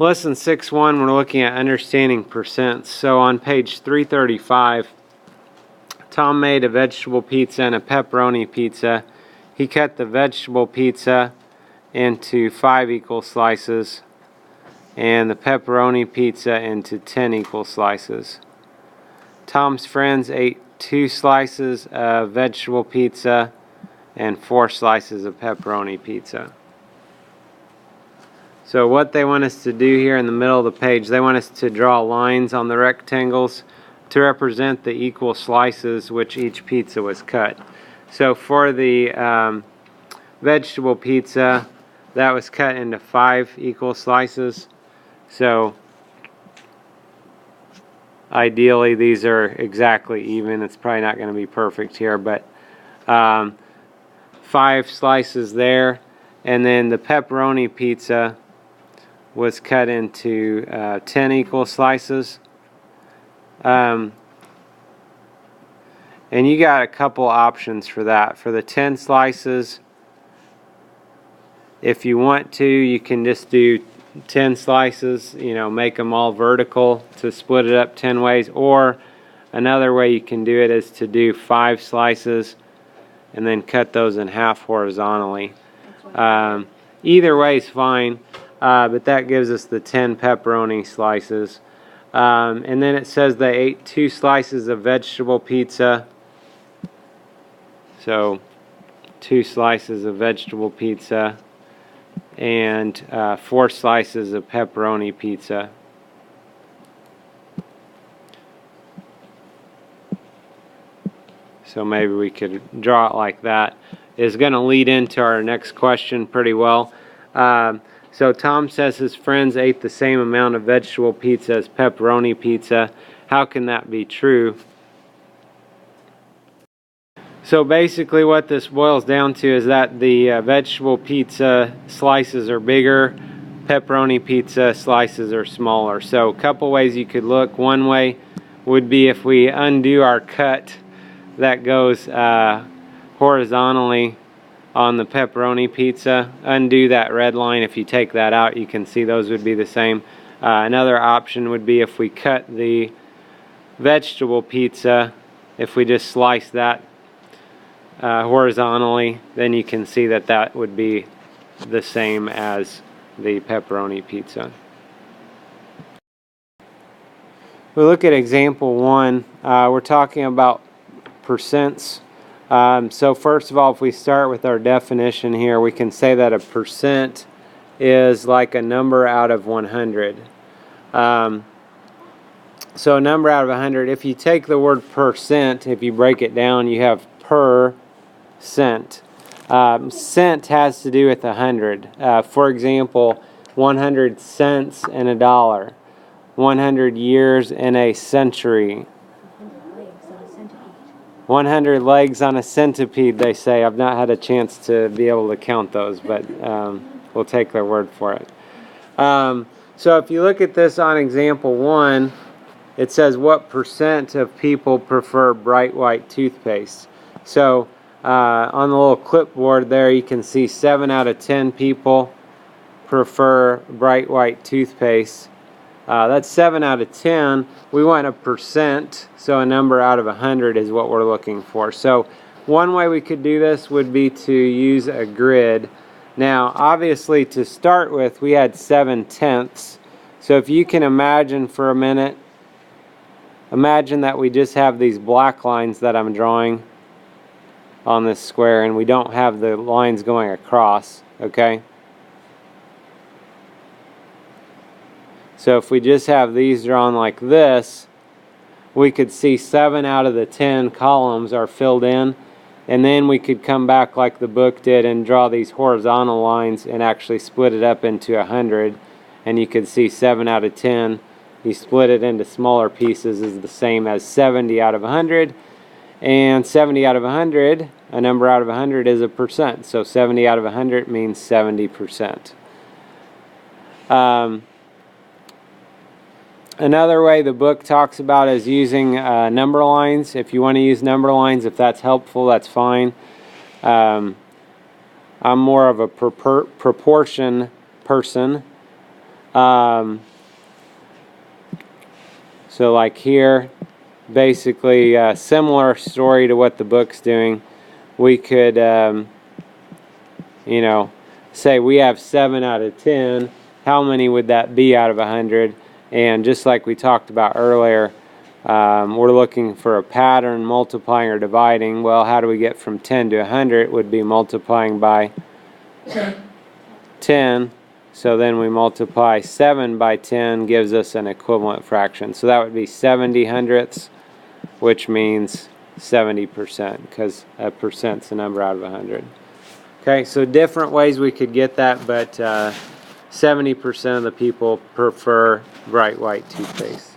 Lesson 6.1, we're looking at understanding percents. So on page 335, Tom made a vegetable pizza and a pepperoni pizza. He cut the vegetable pizza into 5 equal slices and the pepperoni pizza into 10 equal slices. Tom's friends ate 2 slices of vegetable pizza and 4 slices of pepperoni pizza. So what they want us to do here in the middle of the page, they want us to draw lines on the rectangles to represent the equal slices which each pizza was cut. So for the vegetable pizza, that was cut into 5 equal slices. So ideally these are exactly even. It's probably not going to be perfect here, but 5 slices there. And then the pepperoni pizza was cut into 10 equal slices. And you got a couple options for that. For the 10 slices, if you want to, you can just do 10 slices, make them all vertical to split it up 10 ways. Or another way you can do it is to do 5 slices and then cut those in half horizontally. Either way is fine. But that gives us the 10 pepperoni slices. And then it says they ate 2 slices of vegetable pizza. So 2 slices of vegetable pizza and 4 slices of pepperoni pizza. So maybe we could draw it like that. It's going to lead into our next question pretty well. So Tom says his friends ate the same amount of vegetable pizza as pepperoni pizza. How can that be true? So basically what this boils down to is that the vegetable pizza slices are bigger, pepperoni pizza slices are smaller. So a couple ways you could look. One way would be if we undo our cut that goes horizontally on the pepperoni pizza, undo that red line. If you take that out, you can see those would be the same. Another option would be if we cut the vegetable pizza, if we just slice that horizontally, then you can see that that would be the same as the pepperoni pizza. We look at example 1. We're talking about percents. So first of all, if we start with our definition here, we can say that a percent is like a number out of 100. So a number out of 100, if you take the word percent, if you break it down, you have per cent. Cent has to do with 100. For example, 100 cents in a dollar, 100 years in a century. 100 legs on a centipede, they say. I've not had a chance to be able to count those, but we'll take their word for it. So if you look at this on example 1, it says what percent of people prefer bright white toothpaste. So on the little clipboard there, you can see 7 out of 10 people prefer bright white toothpaste. That's 7 out of 10. We want a percent, so a number out of 100 is what we're looking for. So one way we could do this would be to use a grid. Now, obviously, to start with, we had 7/10. So if you can imagine for a minute, imagine that we just have these black lines that I'm drawing on this square, and we don't have the lines going across, okay? So if we just have these drawn like this, we could see 7 out of the 10 columns are filled in, and then we could come back like the book did and draw these horizontal lines and actually split it up into 100, and you could see 7 out of 10. You split it into smaller pieces is the same as 70 out of 100, and 70 out of 100, a number out of 100 is a percent, so 70 out of 100 means 70%. Another way the book talks about is using number lines. If you want to use number lines, if that's helpful, that's fine. I'm more of a proportion person. So like here, basically a similar story to what the book's doing. We could, you know, say we have 7 out of 10. How many would that be out of 100? And just like we talked about earlier, we're looking for a pattern, multiplying or dividing. Well, how do we get from 10 to 100? It would be multiplying by 10. So then we multiply 7 by 10, gives us an equivalent fraction. So that would be 70 hundredths, which means 70%, because a percent's a number out of 100. Okay, so different ways we could get that, but 70% of the people prefer bright white toothpaste.